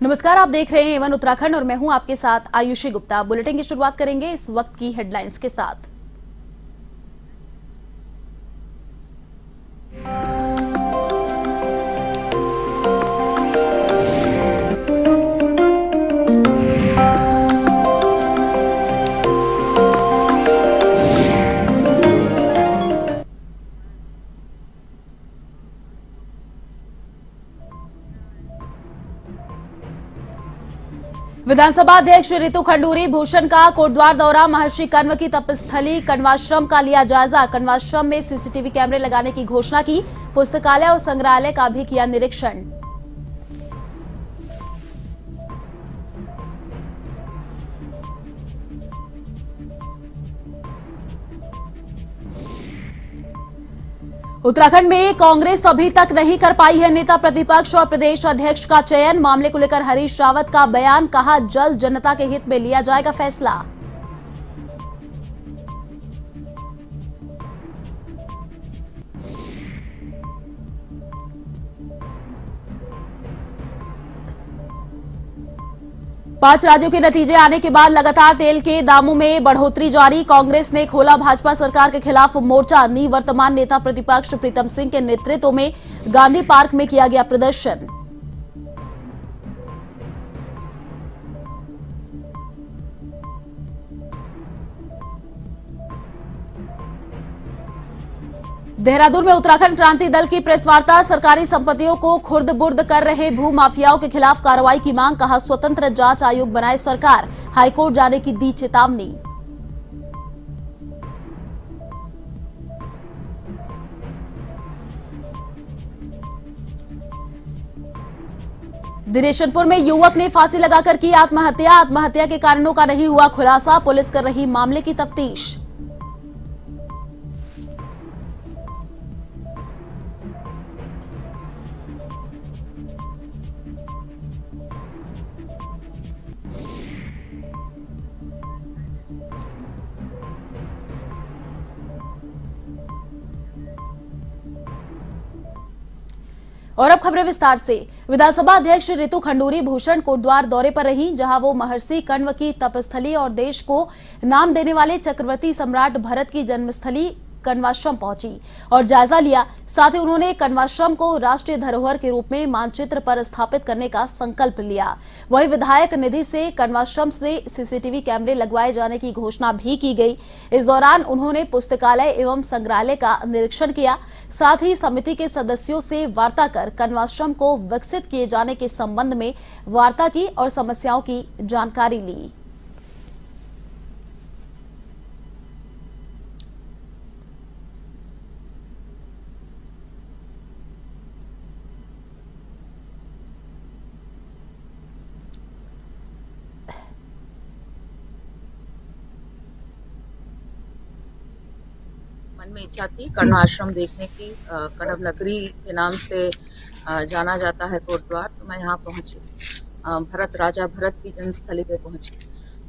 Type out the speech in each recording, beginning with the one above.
नमस्कार, आप देख रहे हैं एवन उत्तराखंड और मैं हूं आपके साथ आयुषी गुप्ता। बुलेटिन की शुरुआत करेंगे इस वक्त की हेडलाइंस के साथ। विधानसभा अध्यक्ष रितु खंडूरी भूषण का कोटद्वार दौरा। महर्षि कण्व की तपस्थली कण्वाश्रम का लिया जायजा। कण्वाश्रम में सीसीटीवी कैमरे लगाने की घोषणा की। पुस्तकालय और संग्रहालय का भी किया निरीक्षण। उत्तराखंड में कांग्रेस अभी तक नहीं कर पाई है नेता प्रतिपक्ष और प्रदेश अध्यक्ष का चयन। मामले को लेकर हरीश रावत का बयान, कहा जल्द जनता के हित में लिया जाएगा फैसला। पांच राज्यों के नतीजे आने के बाद लगातार तेल के दामों में बढ़ोतरी जारी। कांग्रेस ने खोला भाजपा सरकार के खिलाफ मोर्चा। निवर्तमान नेता प्रतिपक्ष प्रीतम सिंह के नेतृत्व में गांधी पार्क में किया गया प्रदर्शन। देहरादून में उत्तराखंड क्रांति दल की प्रेस वार्ता। सरकारी संपत्तियों को खुर्द-बुर्द कर रहे भू माफियाओं के खिलाफ कार्रवाई की मांग। कहा स्वतंत्र जांच आयोग बनाए सरकार। हाईकोर्ट जाने की दी चेतावनी। दिनेशनपुर में युवक ने फांसी लगाकर की आत्महत्या। आत्महत्या के कारणों का नहीं हुआ खुलासा। पुलिस कर रही मामले की तफ्तीश। और अब खबरें विस्तार से। विधानसभा अध्यक्ष रितु खंडूरी भूषण कोटद्वार दौरे पर रही, जहां वो महर्षि कण्व की तपस्थली और देश को नाम देने वाले चक्रवर्ती सम्राट भरत की जन्मस्थली कण्वाश्रम पहुंची और जायजा लिया। साथ ही उन्होंने कण्वाश्रम को राष्ट्रीय धरोहर के रूप में मानचित्र पर स्थापित करने का संकल्प लिया। वहीं विधायक निधि से कण्वाश्रम से सीसीटीवी कैमरे लगवाए जाने की घोषणा भी की गई। इस दौरान उन्होंने पुस्तकालय एवं संग्रहालय का निरीक्षण किया। साथ ही समिति के सदस्यों से वार्ता कर कण्वाश्रम को विकसित किए जाने के संबंध में वार्ता की और समस्याओं की जानकारी ली। मन में इच्छा थी कण्वाश्रम देखने की। कण्व नगरी के नाम से जाना जाता है कोटद्वार। तो मैं यहाँ पहुँची, राजा भरत की जन्मस्थली पे पहुँची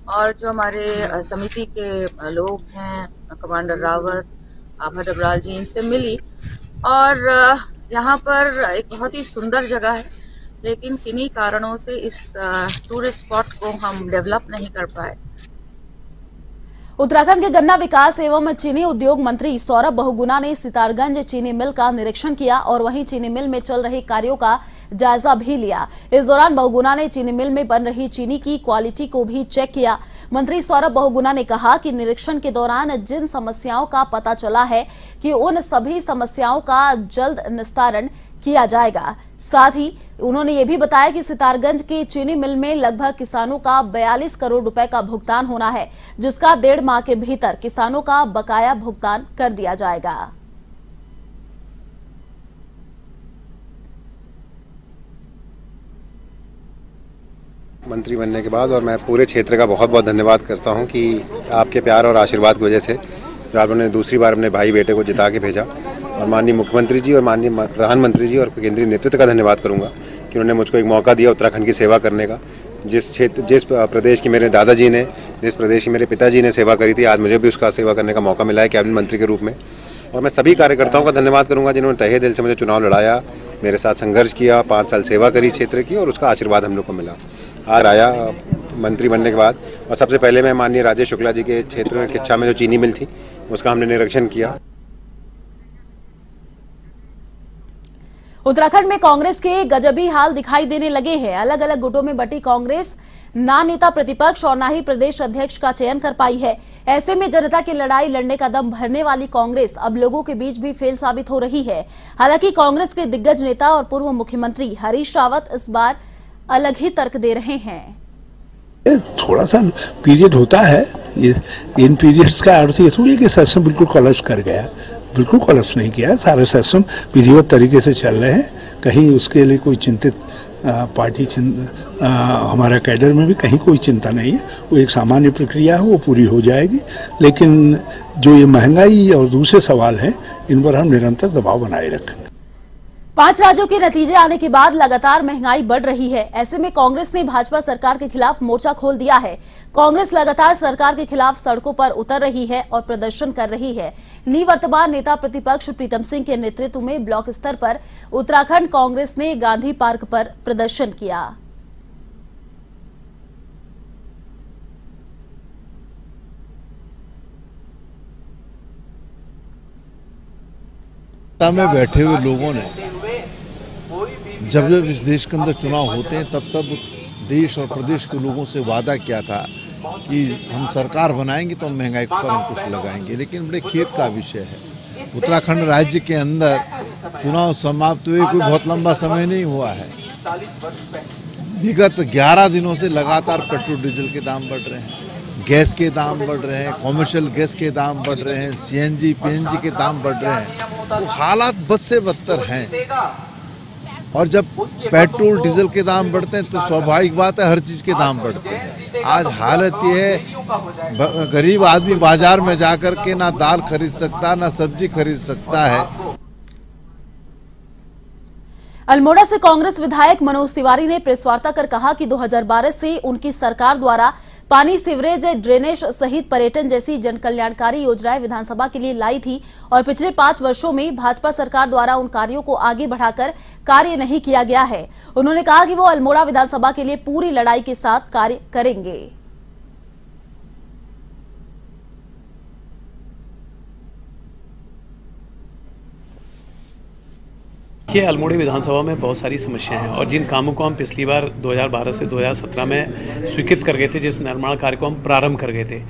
और जो हमारे समिति के लोग हैं, कमांडर रावत, आभा डबराल जी, इनसे मिली। और यहाँ पर एक बहुत ही सुंदर जगह है, लेकिन किन्हीं कारणों से इस टूरिस्ट स्पॉट को हम डेवलप नहीं कर पाए। उत्तराखंड के गन्ना विकास एवं चीनी उद्योग मंत्री सौरभ बहुगुणा ने सितारगंज चीनी मिल का निरीक्षण किया और वहीं चीनी मिल में चल रहे कार्यों का जायजा भी लिया। इस दौरान बहुगुणा ने चीनी मिल में बन रही चीनी की क्वालिटी को भी चेक किया। मंत्री सौरभ बहुगुणा ने कहा कि निरीक्षण के दौरान जिन समस्याओं का पता चला है कि उन सभी समस्याओं का जल्द निस्तारण किया जाएगा। साथ ही उन्होंने ये भी बताया कि सितारगंज के चीनी मिल में लगभग किसानों का 42 करोड़ रुपए का भुगतान होना है, जिसका 1.5 माह के भीतर किसानों का बकाया भुगतान कर दिया जाएगा। मंत्री बनने के बाद और मैं पूरे क्षेत्र का बहुत बहुत धन्यवाद करता हूं कि आपके प्यार और आशीर्वाद की वजह से जो आपने दूसरी बार अपने भाई बेटे को जिता के भेजा। और माननीय मुख्यमंत्री जी और माननीय प्रधानमंत्री जी और केंद्रीय नेतृत्व का धन्यवाद करूंगा कि उन्होंने मुझको एक मौका दिया उत्तराखंड की सेवा करने का। जिस प्रदेश की मेरे दादाजी ने, जिस प्रदेश की मेरे पिताजी ने सेवा करी थी, आज मुझे भी उसका सेवा करने का मौका मिला है कैबिनेट मंत्री के रूप में। और मैं सभी कार्यकर्ताओं का धन्यवाद करूंगा जिन्होंने तहे दिल से मुझे चुनाव लड़ाया मेरे साथ संघर्ष किया, 5 साल सेवा करी क्षेत्र की, और उसका आशीर्वाद हम लोग को मिला। आज आया मंत्री बनने के बाद, और सबसे पहले मैं माननीय राजेश शुक्ला जी के क्षेत्र में किच्छा में जो चीनी मिल थी उसका हमने निरीक्षण किया। उत्तराखंड में कांग्रेस के गजबी हाल दिखाई देने लगे हैं। अलग अलग गुटों में बटी कांग्रेस ना नेता प्रतिपक्ष और ना ही प्रदेश अध्यक्ष का चयन कर पाई है। ऐसे में जनता की लड़ाई लड़ने का दम भरने वाली कांग्रेस अब लोगों के बीच भी फेल साबित हो रही है। हालांकि कांग्रेस के दिग्गज नेता और पूर्व मुख्यमंत्री हरीश रावत इस बार अलग ही तर्क दे रहे हैं। थोड़ा सा पीरियड होता है, इन पीरियड्स का अर्थ ये थोड़ी है कि सिस्टम बिल्कुल कोलैप्स कर गया। बिल्कुल कोलैप्स नहीं किया, सारे सिस्टम विधिवत तरीके से चल रहे हैं। कहीं उसके लिए कोई चिंतित पार्टी हमारा कैडर में भी कहीं कोई चिंता नहीं है। वो एक सामान्य प्रक्रिया है, वो पूरी हो जाएगी। लेकिन जो ये महंगाई और दूसरे सवाल हैं, इन पर हम निरंतर दबाव बनाए रखेंगे। 5 राज्यों के नतीजे आने के बाद लगातार महंगाई बढ़ रही है। ऐसे में कांग्रेस ने भाजपा सरकार के खिलाफ मोर्चा खोल दिया है। कांग्रेस लगातार सरकार के खिलाफ सड़कों पर उतर रही है और प्रदर्शन कर रही है। निवर्तमान नेता प्रतिपक्ष प्रीतम सिंह के नेतृत्व में ब्लॉक स्तर पर उत्तराखंड कांग्रेस ने गांधी पार्क पर प्रदर्शन किया। में बैठे हुए लोगों ने जब जब इस देश के अंदर चुनाव होते हैं तब तब देश और प्रदेश के लोगों से वादा किया था कि हम सरकार बनाएंगे तो हम महंगाई पर अंकुश लगाएंगे। लेकिन बड़े खेद का विषय है, उत्तराखंड राज्य के अंदर चुनाव समाप्त हुए कोई बहुत लंबा समय नहीं हुआ है। विगत 11 दिनों से लगातार पेट्रोल डीजल के दाम बढ़ रहे हैं, गैस के दाम बढ़ रहे हैं, कॉमर्शियल गैस के दाम बढ़ रहे हैं, सीएनजी पीएनजी के दाम बढ़ रहे हैं। तो हालात बद से बदतर हैं। और जब पेट्रोल डीजल के दाम बढ़ते हैं तो स्वाभाविक बात है हर चीज़ के दाम बढ़ते हैं। आज हालत ये है, गरीब आदमी बाजार में जाकर के ना दाल खरीद सकता, ना सब्जी खरीद सकता है। अल्मोड़ा से कांग्रेस विधायक मनोज तिवारी ने प्रेस वार्ता कर कहा कि 2012 से उनकी सरकार द्वारा पानी, सीवरेज, ड्रेनेज सहित पर्यटन जैसी जनकल्याणकारी योजनाएं विधानसभा के लिए लाई थी और पिछले 5 वर्षों में भाजपा सरकार द्वारा उन कार्यों को आगे बढ़ाकर कार्य नहीं किया गया है। उन्होंने कहा कि वो अल्मोड़ा विधानसभा के लिए पूरी लड़ाई के साथ कार्य करेंगे। देखिए, अल्मोड़ा विधानसभा में बहुत सारी समस्याएं हैं और जिन कामों को हम पिछली बार 2012 से 2017 में स्वीकृत कर गए थे, जिस निर्माण कार्य को हम प्रारंभ कर गए थे,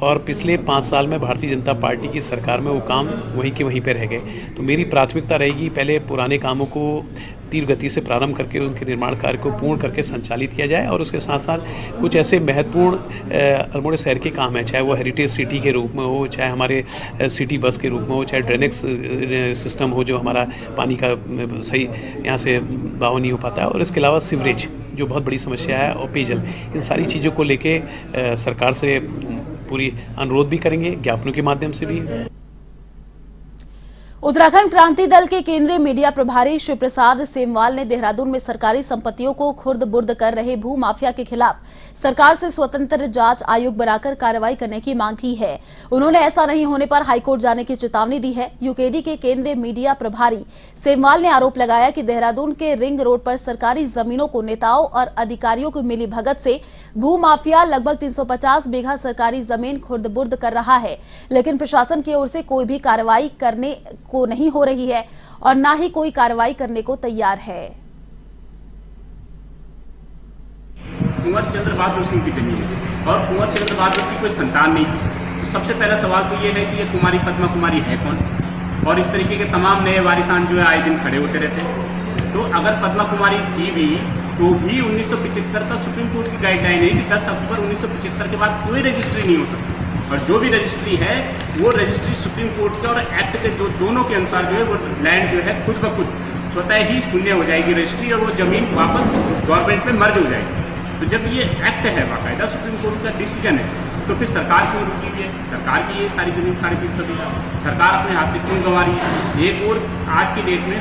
और पिछले 5 साल में भारतीय जनता पार्टी की सरकार में वो काम वहीं के वहीं पे रह गए। तो मेरी प्राथमिकता रहेगी पहले पुराने कामों को तीव्र गति से प्रारंभ करके उनके निर्माण कार्य को पूर्ण करके संचालित किया जाए और उसके साथ साथ कुछ ऐसे महत्वपूर्ण अल्मोड़ा शहर के काम हैं, चाहे वो हेरिटेज सिटी के रूप में हो, चाहे हमारे सिटी बस के रूप में हो, चाहे ड्रेनेज सिस्टम हो जो हमारा पानी का सही यहाँ से बहाव नहीं हो पाता है, और इसके अलावा सीवरेज जो बहुत बड़ी समस्या है, और पेयजल, इन सारी चीज़ों को लेके सरकार से पूरी अनुरोध भी करेंगे, ज्ञापनों के माध्यम से भी। उत्तराखंड क्रांति दल के केंद्रीय मीडिया प्रभारी शिव प्रसाद सेमवाल ने देहरादून में सरकारी संपत्तियों को खुर्द बुर्द कर रहे भू माफिया के खिलाफ सरकार से स्वतंत्र जांच आयोग बनाकर कार्रवाई करने की मांग की है। उन्होंने ऐसा नहीं होने पर हाईकोर्ट जाने की चेतावनी दी है। यूकेडी के केंद्रीय मीडिया प्रभारी सेमवाल ने आरोप लगाया कि देहरादून के रिंग रोड पर सरकारी जमीनों को नेताओं और अधिकारियों की मिली भगत से भू माफिया लगभग 350 बीघा सरकारी जमीन खुर्द बुर्द कर रहा है, लेकिन प्रशासन की ओर से कोई भी कार्रवाई करने को नहीं हो रही है और ना ही कोई कार्रवाई करने को तैयार है। कुंवर चंद्र बहादुर सिंह की जमीन है और कुंवर चंद्र बहादुर की कोई संतान नहीं थी। तो सबसे पहला सवाल तो ये है कि ये कुमारी पद्मा कुमारी है कौन, और इस तरीके के तमाम नए वारिसान जो है आए दिन खड़े होते रहते हैं। तो अगर पद्मा कुमारी थी भी तो भी 1975 का सुप्रीम कोर्ट की गाइडलाइन है कि 10 अक्टूबर 1975 के बाद कोई रजिस्ट्री नहीं हो सकती, और जो भी रजिस्ट्री है वो रजिस्ट्री सुप्रीम कोर्ट के और एक्ट के जो दोनों के अनुसार जो है वो लैंड जो है खुद ब खुद स्वतः ही शून्य हो जाएगी रजिस्ट्री, और वो जमीन वापस गवर्नमेंट में मर्ज हो जाएगी। तो जब ये एक्ट है, बाकायदा सुप्रीम कोर्ट का डिसीजन है, तो फिर सरकार क्यों रुकी हुई है? सरकार की ये सारी जमीन 350 बीघा सरकार अपने हाथ से क्यों गंवा रही है? एक और आज की डेट में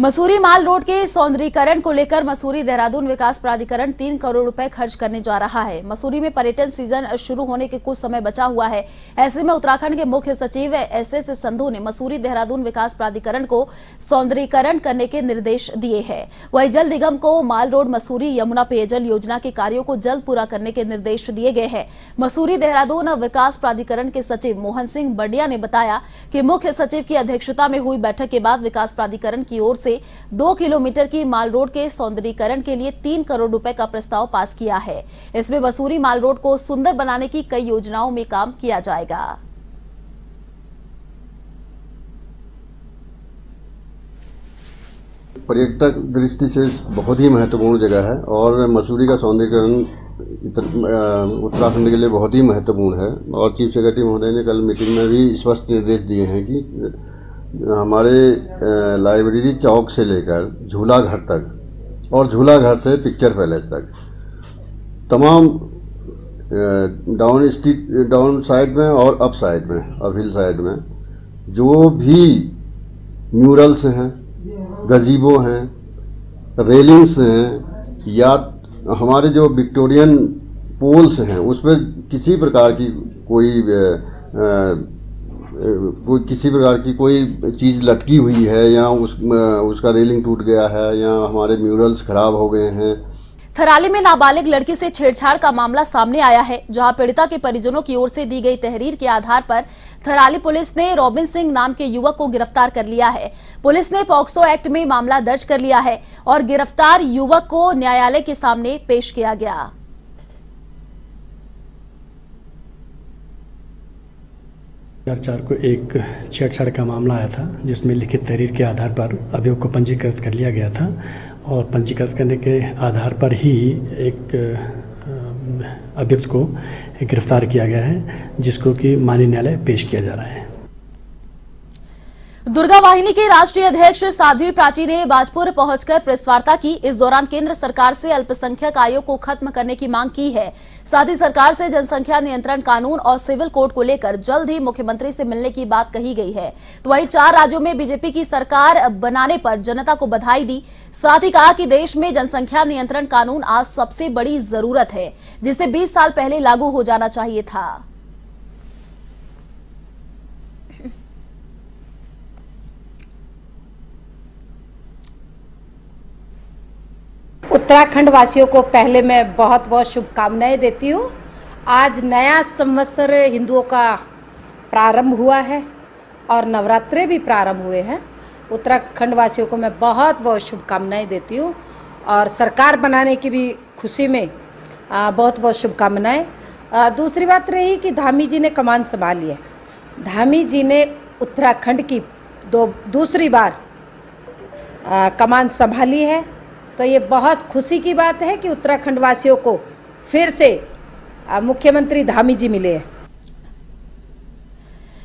मसूरी माल रोड के सौंदर्यीकरण को लेकर मसूरी देहरादून विकास प्राधिकरण 3 करोड़ रुपए खर्च करने जा रहा है। मसूरी में पर्यटन सीजन शुरू होने के कुछ समय बचा हुआ है। ऐसे में उत्तराखंड के मुख्य सचिव एसएस संधू ने मसूरी देहरादून विकास प्राधिकरण को सौंदर्यीकरण करने के निर्देश दिए हैं। वहीं जल निगम को माल रोड मसूरी यमुना पेयजल योजना के कार्यों को जल्द पूरा करने के निर्देश दिए गए हैं। मसूरी देहरादून विकास प्राधिकरण के सचिव मोहन सिंह बडिया ने बताया कि मुख्य सचिव की अध्यक्षता में हुई बैठक के बाद विकास प्राधिकरण की ओर से 2 किलोमीटर की माल रोड के सौंदर्यीकरण के लिए 3 करोड़ रुपए का प्रस्ताव पास किया है। इसमें मसूरी माल रोड को सुंदर बनाने की कई योजनाओं में काम किया जाएगा। पर्यटक दृष्टि से बहुत ही महत्वपूर्ण जगह है और मसूरी का सौंदर्यीकरण उत्तराखंड के लिए बहुत ही महत्वपूर्ण है। और चीफ सेक्रेटरी महोदय ने कल मीटिंग में भी स्पष्ट निर्देश दिए हैं कि हमारे लाइब्रेरी चौक से लेकर झूला घर तक और झूला घर से पिक्चर पैलेस तक तमाम डाउन साइड में और अप साइड में, अप हिल साइड में जो भी म्यूरल्स हैं, गजीबो हैं, रेलिंग्स हैं या हमारे जो विक्टोरियन पोल्स हैं उस पर किसी प्रकार की कोई चीज़ लटकी हुई है या उसका रेलिंग टूट गया है या हमारे म्यूरल्स खराब हो गए हैं। थराली में नाबालिग लड़की से छेड़छाड़ का मामला सामने आया है, जहां पीड़िता के परिजनों की ओर से दी गई तहरीर के आधार पर थराली पुलिस ने रॉबिन सिंह नाम के युवक को गिरफ्तार कर लिया है। पुलिस ने पॉक्सो एक्ट में मामला दर्ज कर लिया है और गिरफ्तार युवक को न्यायालय के सामने पेश किया गया। 2004 को एक छेड़छाड़ का मामला आया था जिसमें लिखित तहरीर के आधार पर अभियोग को पंजीकृत कर लिया गया था और पंजीकृत करने के आधार पर ही एक अभियुक्त को गिरफ्तार किया गया है, जिसको कि माननीय न्यायालय पेश किया जा रहा है। दुर्गा वाहिनी के राष्ट्रीय अध्यक्ष साध्वी प्राची ने बाजपुर पहुंचकर प्रेस वार्ता की। इस दौरान केंद्र सरकार से अल्पसंख्यक आयोग को खत्म करने की मांग की है। साथ ही सरकार से जनसंख्या नियंत्रण कानून और सिविल कोड को लेकर जल्द ही मुख्यमंत्री से मिलने की बात कही गई है। तो वहीं 4 राज्यों में बीजेपी की सरकार बनाने पर जनता को बधाई दी। साथ ही कहा कि देश में जनसंख्या नियंत्रण कानून आज सबसे बड़ी जरूरत है, जिसे 20 साल पहले लागू हो जाना चाहिए था। उत्तराखंड वासियों को पहले मैं बहुत बहुत शुभकामनाएं देती हूँ। आज नया संवत्सर हिंदुओं का प्रारंभ हुआ है और नवरात्रे भी प्रारंभ हुए हैं। उत्तराखंड वासियों को मैं बहुत बहुत शुभकामनाएं देती हूँ और सरकार बनाने की भी खुशी में बहुत बहुत शुभकामनाएं। दूसरी बात रही कि धामी जी ने कमान संभाली है। धामी जी ने उत्तराखंड की दूसरी बार कमान संभाली है, तो ये बहुत खुशी की बात है कि उत्तराखंड वासियों को फिर से मुख्यमंत्री धामी जी मिले हैं।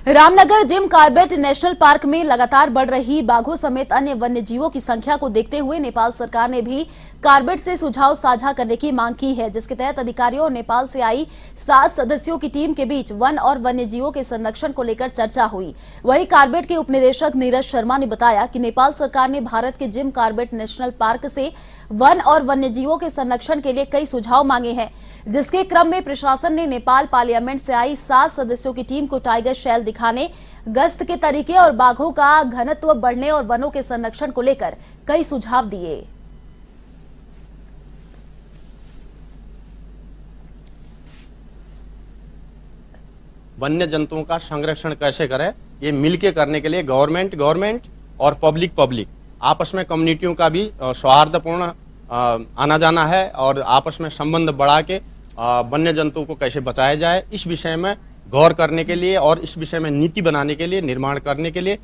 Ramnagar Jim Corbett national park में लगातार बढ़ रही बाघों समेत अन्य वन्य जीवों की संख्या को देखते हुए नेपाल सरकार ने भी कार्बेट से सुझाव साझा करने की मांग की है, जिसके तहत अधिकारियों और नेपाल से आई 7 सदस्यों की टीम के बीच वन और वन्य जीवों के संरक्षण को लेकर चर्चा हुई। वहीं कार्बेट के उपनिदेशक नीरज शर्मा ने बताया कि नेपाल सरकार ने भारत के जिम कार्बेट नेशनल पार्क से वन और वन्य जीवों के संरक्षण के लिए कई सुझाव मांगे हैं, जिसके क्रम में प्रशासन ने नेपाल पार्लियामेंट से आई 7 सदस्यों की टीम को टाइगर शैल दिखाने, गश्त के तरीके और बाघों का घनत्व बढ़ने और वनों के संरक्षण को लेकर कई सुझाव दिए। वन्य जंतुओं का संरक्षण कैसे करें, ये मिलके करने के लिए गवर्नमेंट और पब्लिक आपस में कम्युनिटियों का भी सौहार्दपूर्ण आना जाना है और आपस में संबंध बढ़ा के वन्य जंतुओं को कैसे बचाया जाए, इस विषय में गौर करने के लिए और इस विषय में नीति बनाने के लिए, निर्माण करने के लिए।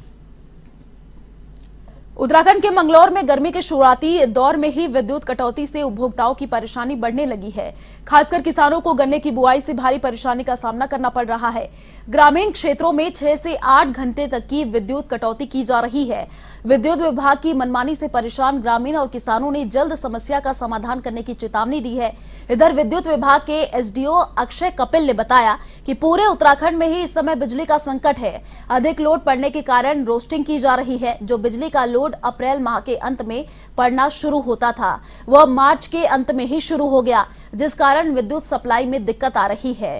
उत्तराखंड के मंगलौर में गर्मी के शुरुआती दौर में ही विद्युत कटौती से उपभोक्ताओं की परेशानी बढ़ने लगी है। खासकर किसानों को गन्ने की बुआई से भारी परेशानी का सामना करना पड़ रहा है। ग्रामीण क्षेत्रों में 6 से 8 घंटे तक की विद्युत कटौती की जा रही है। विद्युत विभाग की मनमानी से परेशान ग्रामीण और किसानों ने जल्द समस्या का समाधान करने की चेतावनी दी है। इधर विद्युत विभाग के एसडीओ अक्षय कपिल ने बताया कि पूरे उत्तराखंड में ही इस समय बिजली का संकट है। अधिक लोड पड़ने के कारण रोस्टिंग की जा रही है। जो बिजली का लोड लोड अप्रैल माह के अंत में पड़ना शुरू होता था, वह मार्च के अंत में ही शुरू हो गया, जिस कारण विद्युत सप्लाई में दिक्कत आ रही है।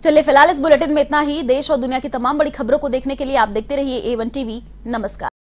चलिए फिलहाल इस बुलेटिन में इतना ही। देश और दुनिया की तमाम बड़ी खबरों को देखने के लिए आप देखते रहिए A1 TV। नमस्कार।